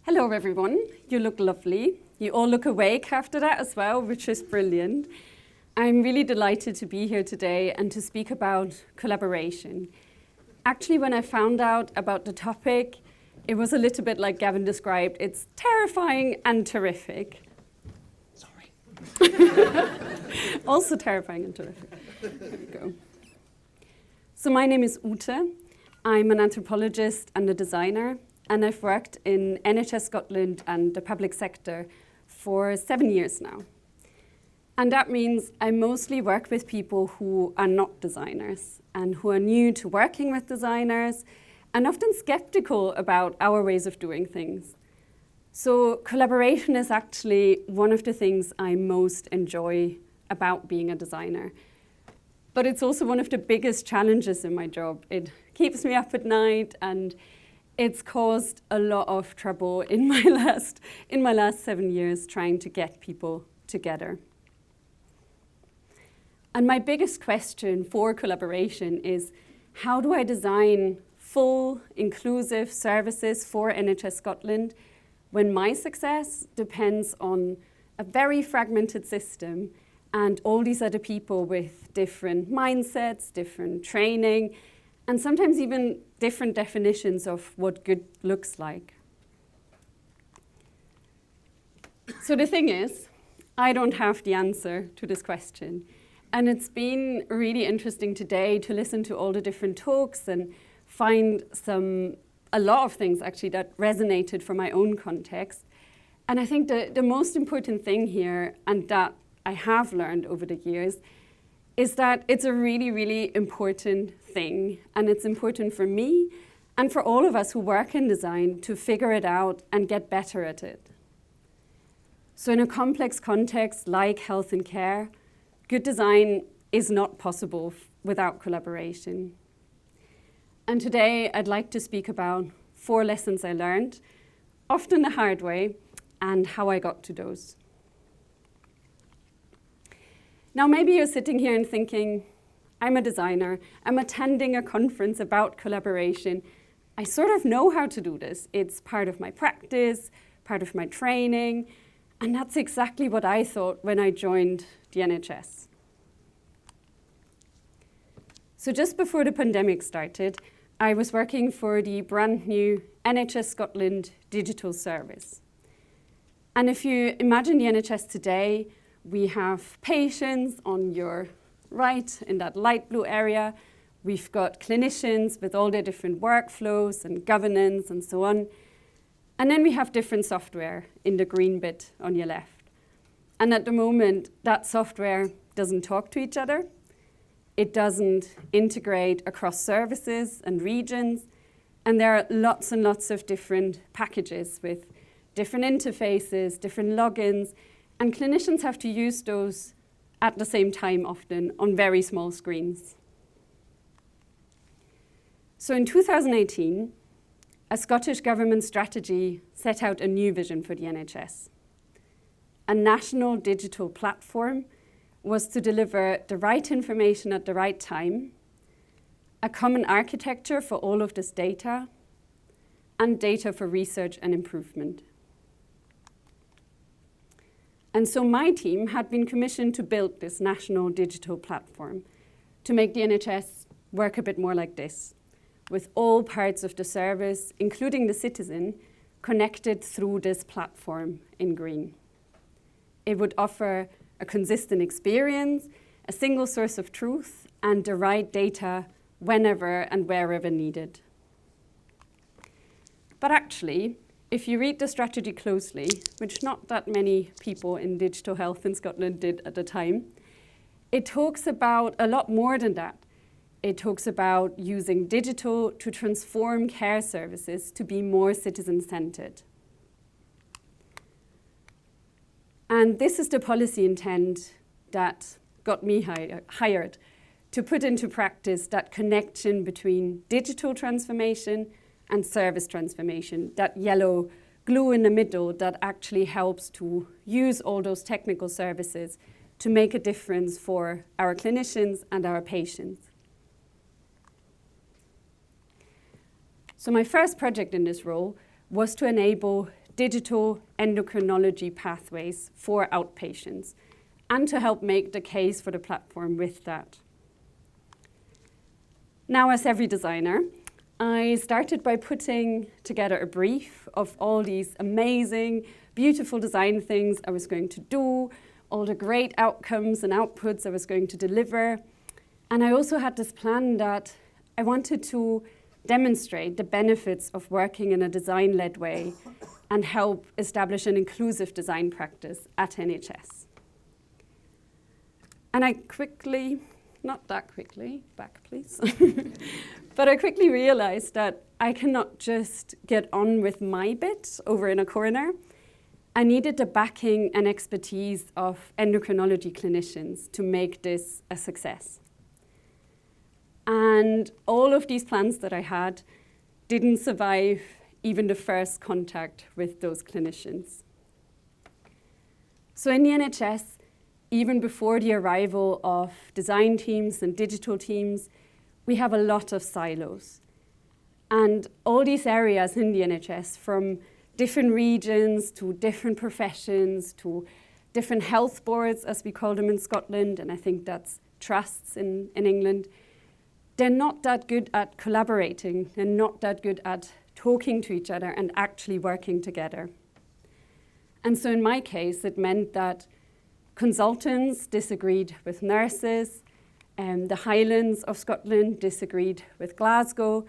Hello everyone, you look lovely. You all look awake after that as well, which is brilliant. I'm really delighted to be here today and to speak about collaboration. Actually, when I found out about the topic, it was a little bit like Gavin described. It's terrifying and terrific. Sorry. Also terrifying and terrific. There we go. So my name is Ute. I'm an anthropologist and a designer, and I've worked in NHS Scotland and the public sector for 7 years now. And that means I mostly work with people who are not designers and who are new to working with designers and often skeptical about our ways of doing things. So collaboration is actually one of the things I most enjoy about being a designer. But it's also one of the biggest challenges in my job. It keeps me up at night, and it's caused a lot of trouble in my last 7 years trying to get people together. And my biggest question for collaboration is, how do I design full, inclusive services for NHS Scotland when my success depends on a very fragmented system and all these other people with different mindsets, different training, and sometimes even different definitions of what good looks like? So the thing is, I don't have the answer to this question. And it's been really interesting today to listen to all the different talks and find a lot of things actually that resonated from my own context. And I think the most important thing here, and that I have learned over the years, is that it's a really, really important thing. And it's important for me and for all of us who work in design to figure it out and get better at it. So in a complex context like health and care, good design is not possible without collaboration. And today I'd like to speak about 4 lessons I learned, often the hard way, and how I got to those. Now maybe you're sitting here and thinking, I'm a designer, I'm attending a conference about collaboration. I sort of know how to do this. It's part of my practice, part of my training, and that's exactly what I thought when I joined the NHS. So just before the pandemic started, I was working for the brand new NHS Scotland digital service. And if you imagine the NHS today, we have patients on your right in that light blue area. We've got clinicians with all their different workflows and governance and so on. And then we have different software in the green bit on your left. And at the moment, that software doesn't talk to each other. It doesn't integrate across services and regions. And there are lots and lots of different packages with different interfaces, different logins, and clinicians have to use those at the same time often on very small screens. So in 2018, a Scottish government strategy set out a new vision for the NHS. A national digital platform was to deliver the right information at the right time, a common architecture for all of this data, and data for research and improvement. And so my team had been commissioned to build this national digital platform to make the NHS work a bit more like this, with all parts of the service, including the citizen, connected through this platform in green. It would offer a consistent experience, a single source of truth, and the right data whenever and wherever needed. But actually, if you read the strategy closely, which not that many people in digital health in Scotland did at the time, it talks about a lot more than that. It talks about using digital to transform care services to be more citizen-centered. And this is the policy intent that got me hired to put into practice that connection between digital transformation and service transformation, that yellow glue in the middle that actually helps to use all those technical services to make a difference for our clinicians and our patients. So my first project in this role was to enable digital endocrinology pathways for outpatients and to help make the case for the platform with that. Now, as every designer, I started by putting together a brief of all these amazing, beautiful design things I was going to do, all the great outcomes and outputs I was going to deliver. And I also had this plan that I wanted to demonstrate the benefits of working in a design-led way and help establish an inclusive design practice at NHS. And I quickly, not that quickly, back please, but I quickly realized that I cannot just get on with my bit over in a corner. I needed the backing and expertise of endocrinology clinicians to make this a success. And all of these plans that I had didn't survive even the first contact with those clinicians. So in the NHS, even before the arrival of design teams and digital teams, we have a lot of silos. And all these areas in the NHS, from different regions to different professions to different health boards, as we call them in Scotland, and I think that's trusts in England, they're not that good at collaborating. They're not that good at talking to each other and actually working together. And so in my case, it meant that consultants disagreed with nurses, and the Highlands of Scotland disagreed with Glasgow,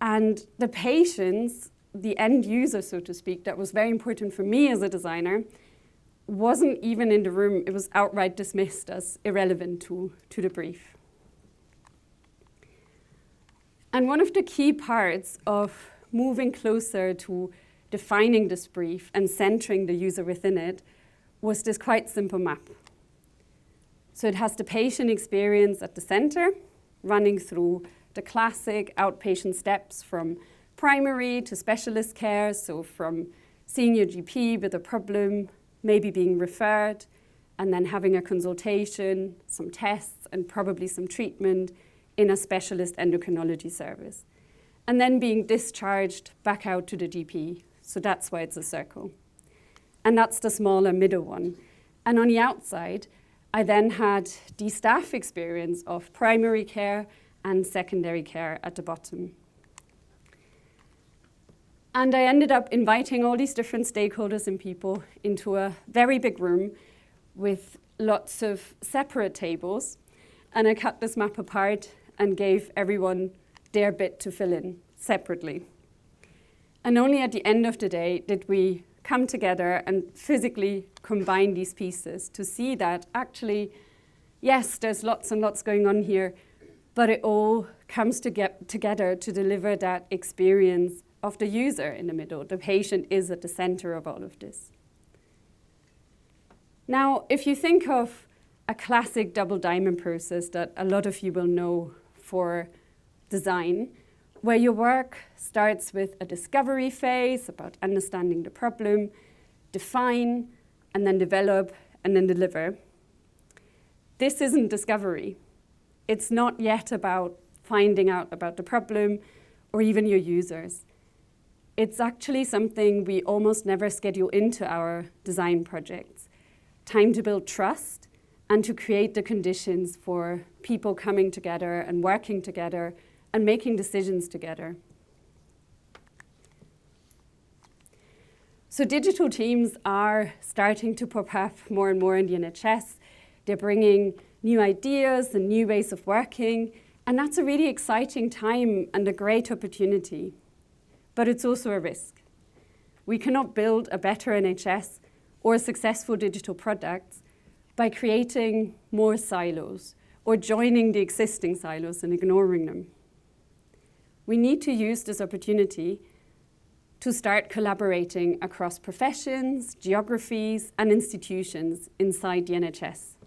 and the patients, the end user, so to speak, that was very important for me as a designer, wasn't even in the room. It was outright dismissed as irrelevant to the brief. And one of the key parts of moving closer to defining this brief and centering the user within it was this quite simple map. So it has the patient experience at the center, running through the classic outpatient steps from primary to specialist care, so from seeing your GP with a problem, maybe being referred, and then having a consultation, some tests, and probably some treatment in a specialist endocrinology service. And then being discharged back out to the GP. So that's why it's a circle. And that's the smaller middle one. And on the outside, I then had the staff experience of primary care and secondary care at the bottom. And I ended up inviting all these different stakeholders and people into a very big room with lots of separate tables. And I cut this map apart and gave everyone their bit to fill in separately. And only at the end of the day did we come together and physically combine these pieces to see that actually, yes, there's lots and lots going on here, but it all comes together to deliver that experience of the user in the middle. The patient is at the center of all of this. Now, if you think of a classic double diamond process that a lot of you will know for design, where your work starts with a discovery phase about understanding the problem, define, and then develop, and then deliver. This isn't discovery. It's not yet about finding out about the problem or even your users. It's actually something we almost never schedule into our design projects. Time to build trust and to create the conditions for people coming together and working together and making decisions together. So digital teams are starting to pop up more and more in the NHS. They're bringing new ideas and new ways of working, and that's a really exciting time and a great opportunity. But it's also a risk. We cannot build a better NHS or successful digital products by creating more silos or joining the existing silos and ignoring them. We need to use this opportunity to start collaborating across professions, geographies, and institutions inside the NHS.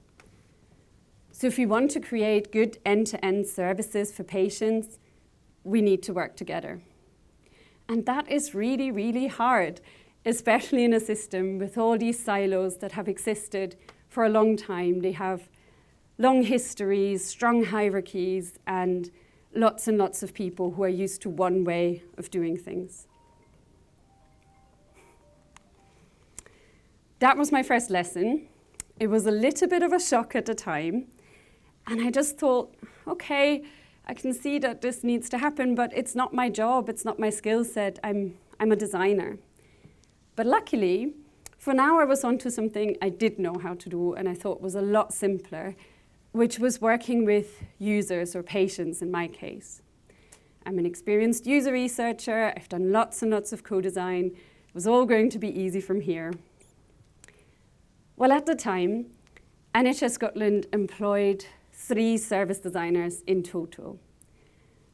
So if we want to create good end-to-end services for patients, we need to work together. And that is really, really hard, especially in a system with all these silos that have existed for a long time. They have long histories, strong hierarchies, and lots of people who are used to one way of doing things. that was my first lesson. It was a little bit of a shock at the time. And I just thought, okay, I can see that this needs to happen, but it's not my job, it's not my skill set. I'm a designer. But luckily, for now I was onto something I did know how to do and I thought was a lot simpler, which was working with users or patients in my case. I'm an experienced user researcher, I've done lots and lots of co-design. It was all going to be easy from here. Well, at the time, NHS Scotland employed 3 service designers in total.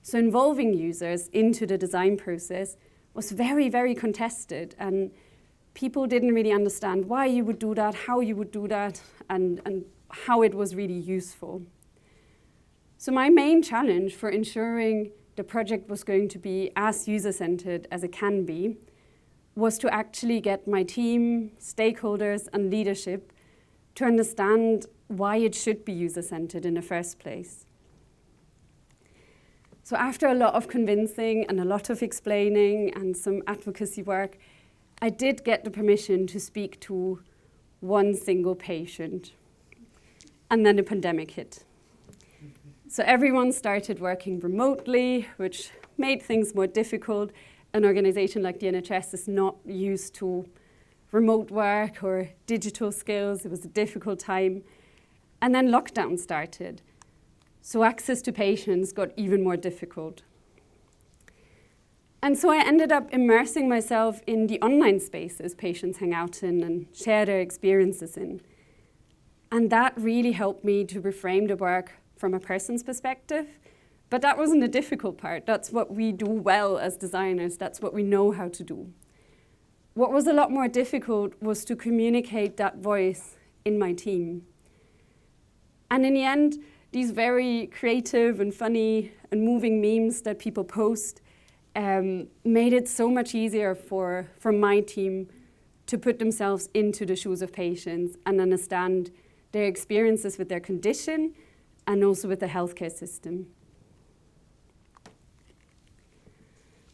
So involving users into the design process was very, very contested, and people didn't really understand why you would do that, how you would do that, and how it was really useful. So my main challenge for ensuring the project was going to be as user-centered as it can be was to actually get my team, stakeholders, and leadership to understand why it should be user-centered in the first place. So after a lot of convincing and a lot of explaining and some advocacy work, I did get the permission to speak to one single patient. And then the pandemic hit. So everyone started working remotely, which made things more difficult. An organization like the NHS is not used to remote work or digital skills. It was a difficult time. And then lockdown started. So access to patients got even more difficult. And so I ended up immersing myself in the online spaces patients hang out in and share their experiences in. And that really helped me to reframe the work from a person's perspective. But that wasn't the difficult part. That's what we do well as designers. That's what we know how to do. What was a lot more difficult was to communicate that voice in my team. And in the end, these very creative and funny and moving memes that people post made it so much easier for my team to put themselves into the shoes of patients and understand their experiences with their condition and also with the healthcare system.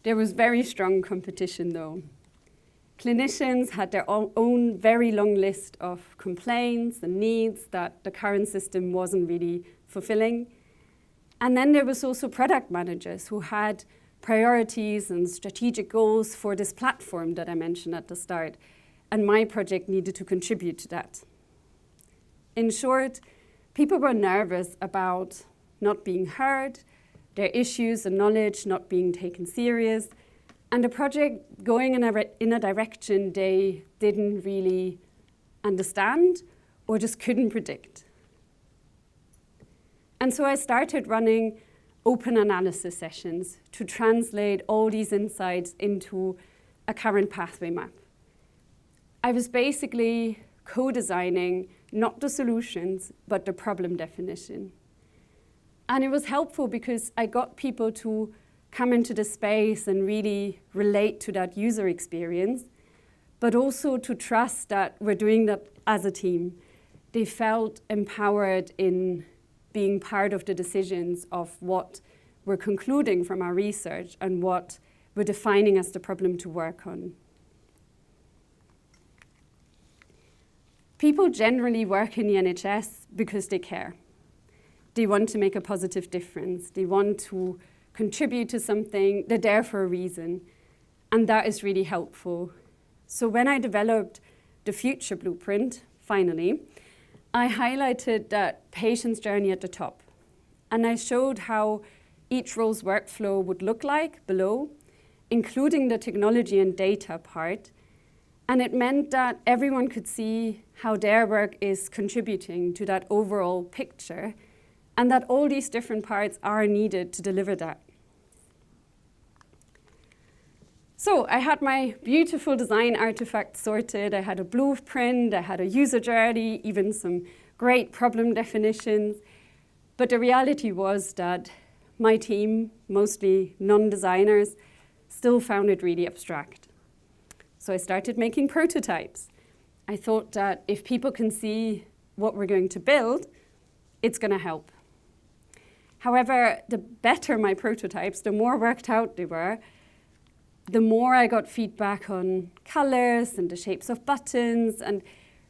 There was very strong competition though. Clinicians had their own very long list of complaints and needs that the current system wasn't really fulfilling. And then there was also product managers who had priorities and strategic goals for this platform that I mentioned at the start, and my project needed to contribute to that. In short, people were nervous about not being heard, their issues and knowledge not being taken serious, and the project going in a direction they didn't really understand or just couldn't predict. And so I started running open analysis sessions to translate all these insights into a current pathway map. I was basically co-designing not the solutions, but the problem definition. And it was helpful because I got people to come into the space and really relate to that user experience, but also to trust that we're doing that as a team. They felt empowered in being part of the decisions of what we're concluding from our research and what we're defining as the problem to work on. People generally work in the NHS because they care. They want to make a positive difference. They want to contribute to something. They're there for a reason. And that is really helpful. So when I developed the future blueprint, finally, I highlighted that patient's journey at the top. And I showed how each role's workflow would look like below, including the technology and data part. And it meant that everyone could see how their work is contributing to that overall picture, and that all these different parts are needed to deliver that. So I had my beautiful design artifact sorted. I had a blueprint, I had a user journey, even some great problem definitions. But the reality was that my team, mostly non-designers, still found it really abstract. So I started making prototypes. I thought that if people can see what we're going to build, it's going to help. However, the better my prototypes, the more worked out they were, the more I got feedback on colors and the shapes of buttons, and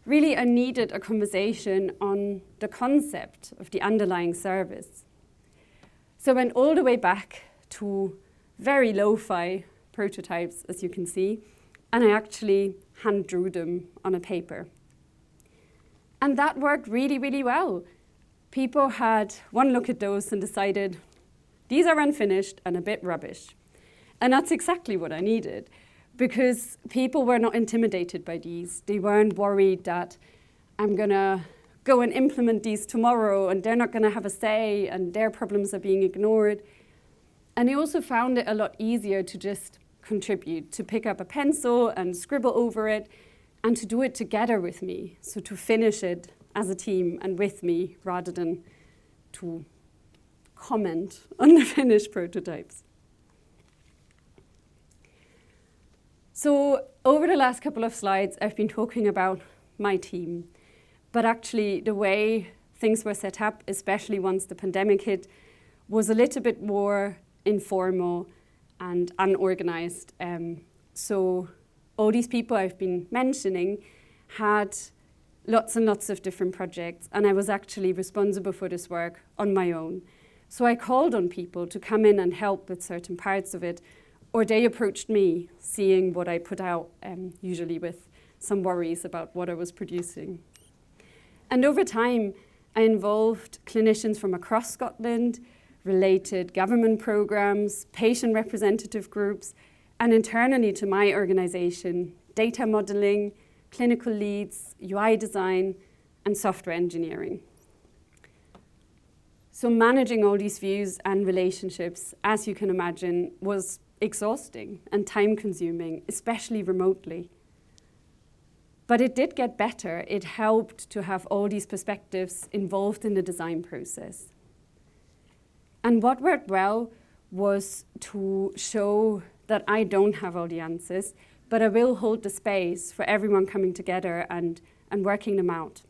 really I needed a conversation on the concept of the underlying service. So I went all the way back to very lo-fi prototypes, as you can see, and I actually hand drew them on a paper. And that worked really, really well. People had one look at those and decided, these are unfinished and a bit rubbish. And that's exactly what I needed, because people were not intimidated by these. They weren't worried that I'm gonna go and implement these tomorrow and they're not gonna have a say and their problems are being ignored. And they also found it a lot easier to just contribute, to pick up a pencil and scribble over it and to do it together with me. So to finish it as a team and with me rather than to comment on the finished prototypes. So over the last couple of slides, I've been talking about my team, but actually the way things were set up, especially once the pandemic hit, was a little bit more informal and unorganized. So all these people I've been mentioning had lots and lots of different projects, and I was actually responsible for this work on my own. So I called on people to come in and help with certain parts of it, or they approached me, seeing what I put out, usually with some worries about what I was producing. And over time, I involved clinicians from across Scotland, related government programs, patient representative groups, and internally to my organization, data modeling, clinical leads, UI design, and software engineering. So managing all these views and relationships, as you can imagine, was exhausting and time-consuming, especially remotely. But it did get better. It helped to have all these perspectives involved in the design process. And what worked well was to show that I don't have all the answers, but I will hold the space for everyone coming together and working them out.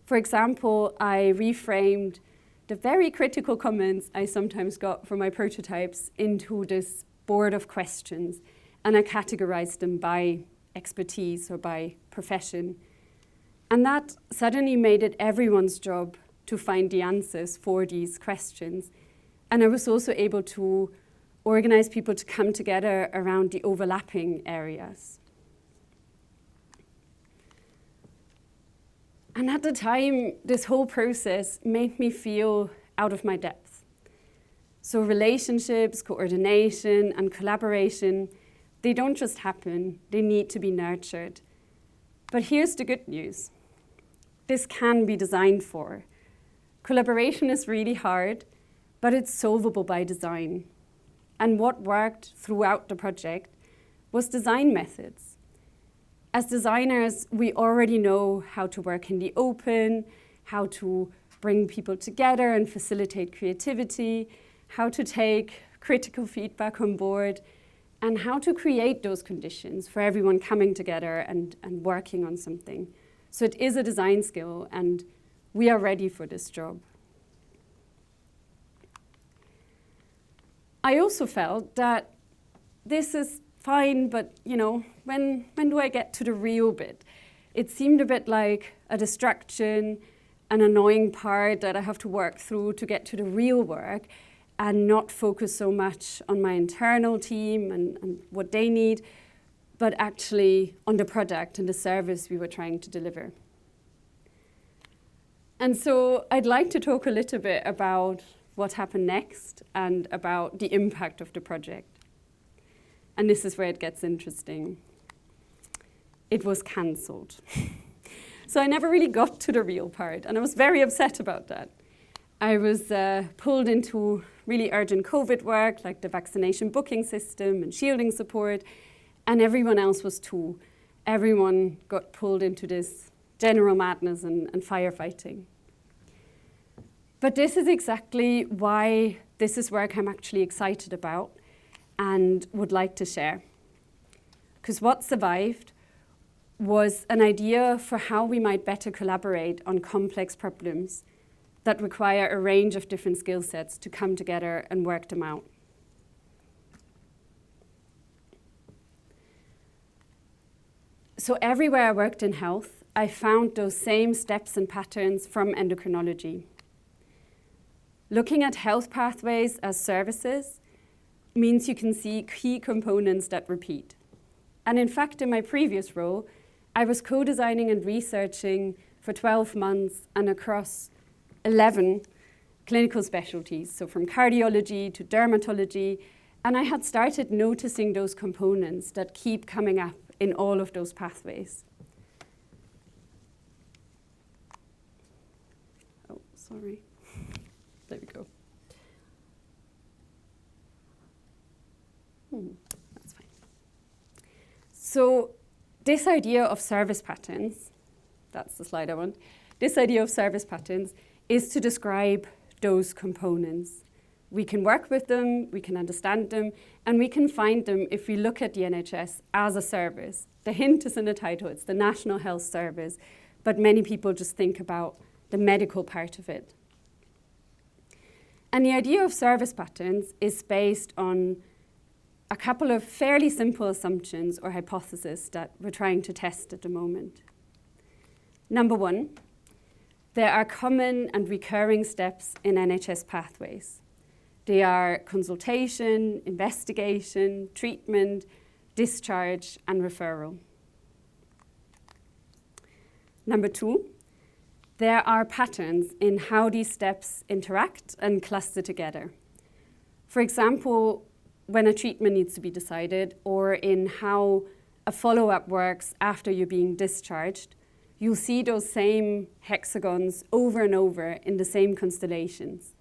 For example, I reframed the very critical comments I sometimes got from my prototypes into this board of questions, and I categorized them by expertise or by profession. And that suddenly made it everyone's job to find the answers for these questions. And I was also able to organize people to come together around the overlapping areas. And at the time, this whole process made me feel out of my depth. So relationships, coordination, and collaboration, they don't just happen, they need to be nurtured. But here's the good news. This can be designed for. Collaboration is really hard, but it's solvable by design. And what worked throughout the project was design methods. As designers, we already know how to work in the open, how to bring people together and facilitate creativity, how to take critical feedback on board, and how to create those conditions for everyone coming together and working on something. So it is a design skill, and we are ready for this job. I also felt that this is fine, but when do I get to the real bit? It seemed a bit like a distraction, an annoying part that I have to work through to get to the real work and not focus so much on my internal team and what they need, but actually on the product and the service we were trying to deliver. And so I'd like to talk a little bit about what happened next and about the impact of the project. And this is where it gets interesting. It was cancelled. So I never really got to the real part, and I was very upset about that. I was pulled into really urgent COVID work, like the vaccination booking system and shielding support, and everyone else was too. Everyone got pulled into this general madness and firefighting. But this is exactly why this is work I'm actually excited about and would like to share. Because what survived was an idea for how we might better collaborate on complex problems that require a range of different skill sets to come together and work them out. So everywhere I worked in health, I found those same steps and patterns from endocrinology. Looking at health pathways as services means you can see key components that repeat. And in fact, in my previous role, I was co-designing and researching for 12 months and across 11 clinical specialties, so from cardiology to dermatology, and I had started noticing those components that keep coming up in all of those pathways. Oh, sorry. There we go. That's fine. So this idea of service patterns, that's the slide I want. This idea of service patterns is to describe those components. We can work with them, we can understand them, and we can find them if we look at the NHS as a service. The hint is in the title, it's the National Health Service, but many people just think about the medical part of it. And the idea of service patterns is based on a couple of fairly simple assumptions or hypotheses that we're trying to test at the moment. Number one, there are common and recurring steps in NHS pathways. They are consultation, investigation, treatment, discharge, and referral. Number two, there are patterns in how these steps interact and cluster together. For example, when a treatment needs to be decided, or in how a follow-up works after you're being discharged, you'll see those same hexagons over and over in the same constellations.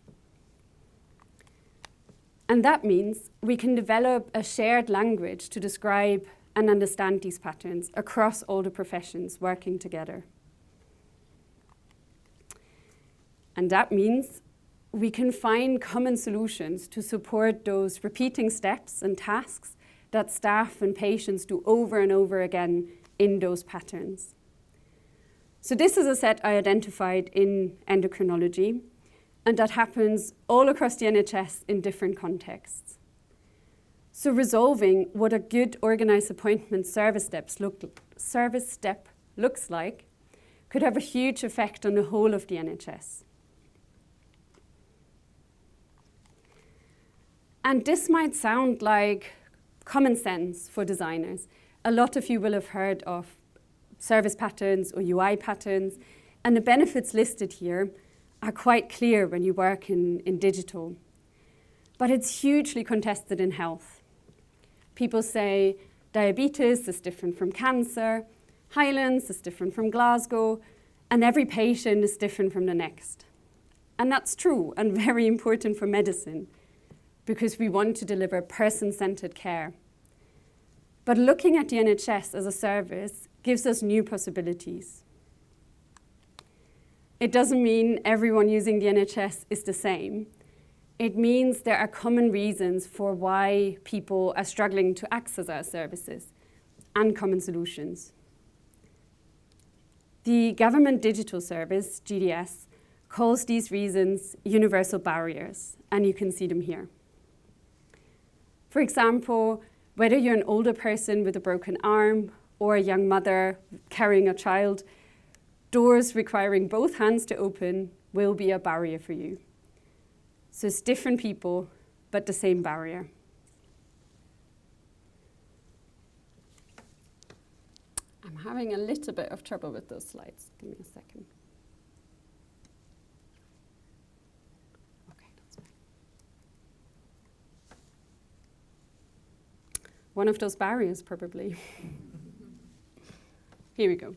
And that means we can develop a shared language to describe and understand these patterns across all the professions working together. And that means we can find common solutions to support those repeating steps and tasks that staff and patients do over and over again in those patterns. So this is a set I identified in endocrinology, and that happens all across the NHS in different contexts. So resolving what a good organised appointment service step looks like could have a huge effect on the whole of the NHS. And this might sound like common sense for designers. A lot of you will have heard of service patterns or UI patterns, and the benefits listed here are quite clear when you work in digital. But it's hugely contested in health. People say diabetes is different from cancer, Highlands is different from Glasgow, and every patient is different from the next. And that's true and very important for medicine, because we want to deliver person-centered care. But looking at the NHS as a service gives us new possibilities. It doesn't mean everyone using the NHS is the same. It means there are common reasons for why people are struggling to access our services and common solutions. The Government Digital Service, GDS, calls these reasons universal barriers, and you can see them here. For example, whether you're an older person with a broken arm or a young mother carrying a child, doors requiring both hands to open will be a barrier for you. So it's different people, but the same barrier. I'm having a little bit of trouble with those slides. Give me a second. Okay, that's fine. One of those barriers, probably. Here we go.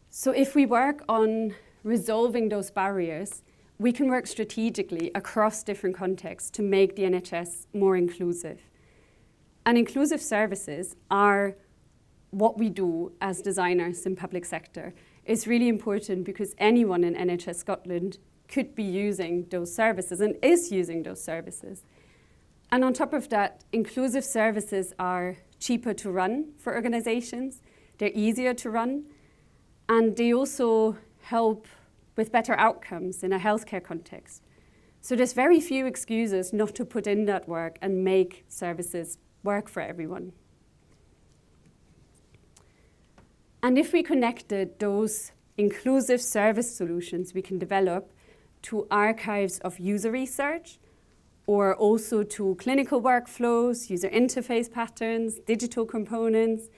So if we work on resolving those barriers, we can work strategically across different contexts to make the NHS more inclusive. And inclusive services are what we do as designers in public sector. It's really important because anyone in NHS Scotland could be using those services and is using those services. And on top of that, inclusive services are cheaper to run for organisations, they're easier to run, and they also help with better outcomes in a healthcare context. So there's very few excuses not to put in that work and make services work for everyone. And if we connected those inclusive service solutions we can develop to archives of user research, or also to clinical workflows, user interface patterns, digital components,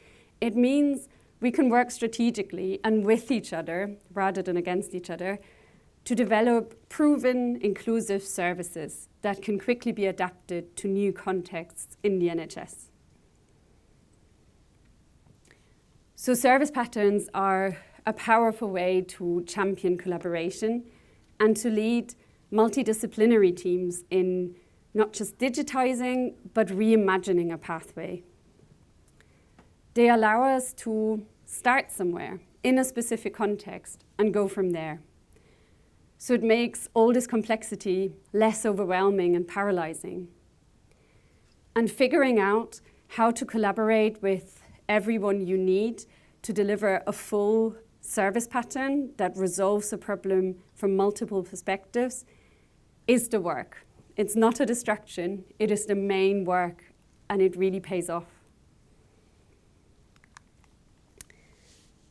it means we can work strategically and with each other, rather than against each other, to develop proven inclusive services that can quickly be adapted to new contexts in the NHS. So service patterns are a powerful way to champion collaboration and to lead multidisciplinary teams in not just digitizing, but reimagining a pathway. They allow us to start somewhere in a specific context and go from there. So it makes all this complexity less overwhelming and paralyzing. And figuring out how to collaborate with everyone you need to deliver a full service pattern that resolves a problem from multiple perspectives is the work. It's not a distraction, it is the main work, and it really pays off.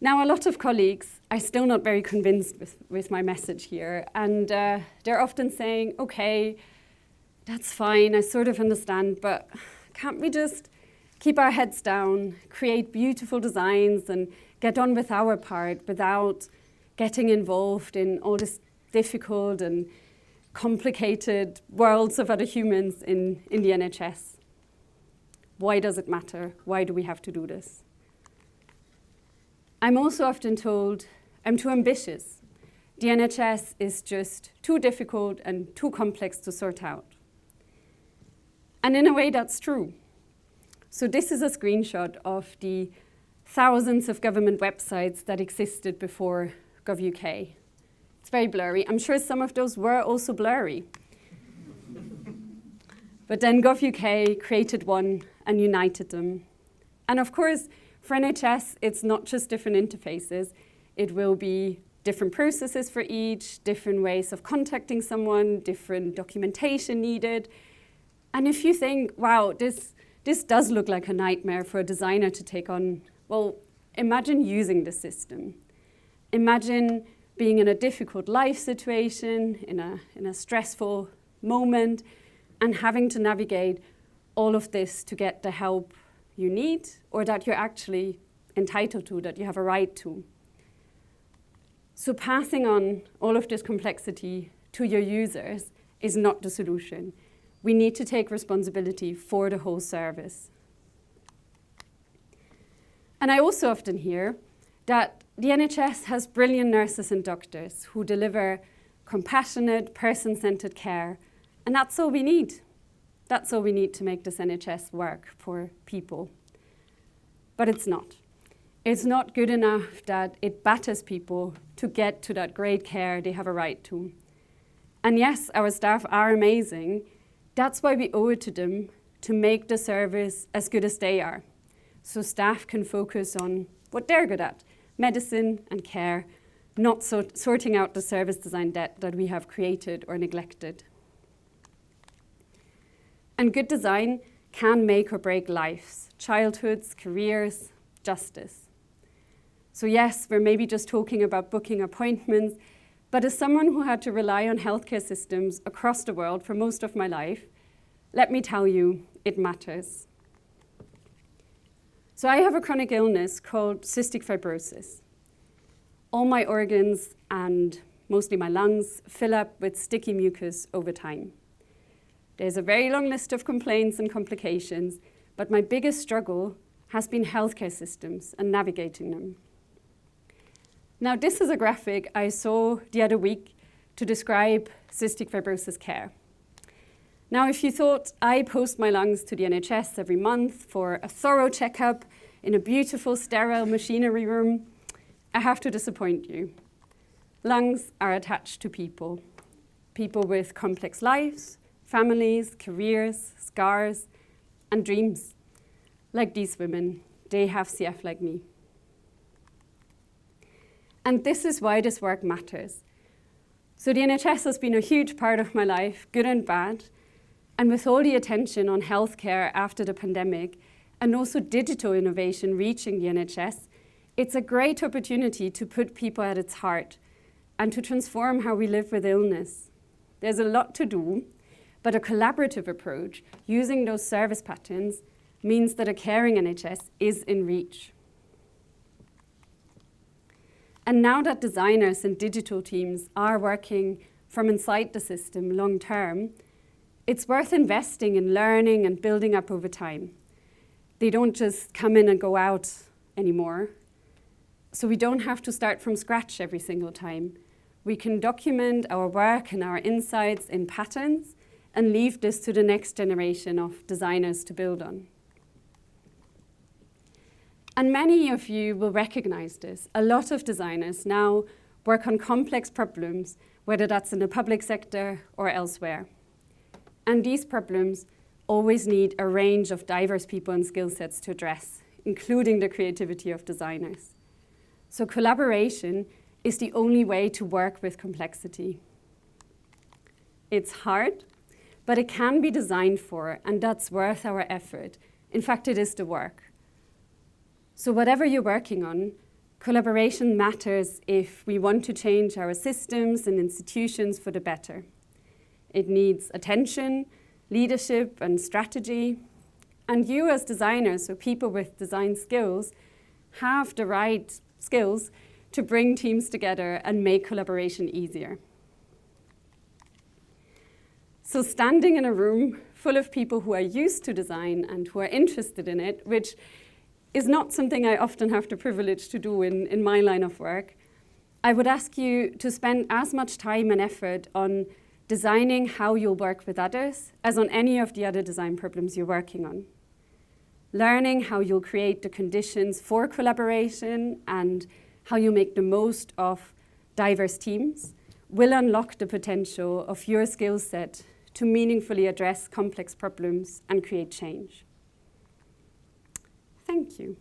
Now, a lot of colleagues are still not very convinced with my message here, and they're often saying, okay, that's fine, I sort of understand, but can't we just keep our heads down, create beautiful designs, and get on with our part without getting involved in all this difficult and complicated worlds of other humans in the NHS? Why does it matter? Why do we have to do this? I'm also often told I'm too ambitious. The NHS is just too difficult and too complex to sort out. And in a way, that's true. So this is a screenshot of the thousands of government websites that existed before gov.uk. It's very blurry. I'm sure some of those were also blurry. But then gov.uk created one and united them. And of course, for NHS, it's not just different interfaces. It will be different processes for each, different ways of contacting someone, different documentation needed. And if you think, wow, this does look like a nightmare for a designer to take on, well, imagine using the system. Imagine being in a difficult life situation, in a stressful moment, and having to navigate all of this to get the help you need, or that you're actually entitled to, that you have a right to. So passing on all of this complexity to your users is not the solution. We need to take responsibility for the whole service. And I also often hear that the NHS has brilliant nurses and doctors who deliver compassionate, person-centered care, and that's all we need. That's all we need to make this NHS work for people. But it's not. It's not good enough that it batters people to get to that great care they have a right to. And yes, our staff are amazing. That's why we owe it to them to make the service as good as they are, so staff can focus on what they're good at, medicine and care, not sorting out the service design debt that we have created or neglected. And good design can make or break lives, childhoods, careers, justice. So yes, we're maybe just talking about booking appointments, but as someone who had to rely on healthcare systems across the world for most of my life, let me tell you, it matters. So I have a chronic illness called cystic fibrosis. All my organs and mostly my lungs fill up with sticky mucus over time. There's a very long list of complaints and complications, but my biggest struggle has been healthcare systems and navigating them. Now, this is a graphic I saw the other week to describe cystic fibrosis care. Now, if you thought I post my lungs to the NHS every month for a thorough checkup in a beautiful, sterile machinery room, I have to disappoint you. Lungs are attached to people with complex lives, families, careers, scars, and dreams. Like these women, they have CF like me. And this is why this work matters. So the NHS has been a huge part of my life, good and bad. And with all the attention on healthcare after the pandemic, and also digital innovation reaching the NHS, It's a great opportunity to put people at its heart and to transform how we live with illness. There's a lot to do, but a collaborative approach using those service patterns means that a caring NHS is in reach. And now that designers and digital teams are working from inside the system long term, it's worth investing in learning and building up over time. They don't just come in and go out anymore. So we don't have to start from scratch every single time. We can document our work and our insights in patterns and leave this to the next generation of designers to build on. And many of you will recognize this. A lot of designers now work on complex problems, whether that's in the public sector or elsewhere. And these problems always need a range of diverse people and skill sets to address, including the creativity of designers. So collaboration is the only way to work with complexity. It's hard, but it can be designed for, and that's worth our effort. In fact, it is the work. So whatever you're working on, collaboration matters if we want to change our systems and institutions for the better. It needs attention, leadership, and strategy. And you as designers, so people with design skills, have the right skills to bring teams together and make collaboration easier. So standing in a room full of people who are used to design and who are interested in it, which is not something I often have the privilege to do in my line of work, I would ask you to spend as much time and effort on designing how you'll work with others as on any of the other design problems you're working on. Learning how you'll create the conditions for collaboration and how you make the most of diverse teams will unlock the potential of your skill set to meaningfully address complex problems and create change. Thank you.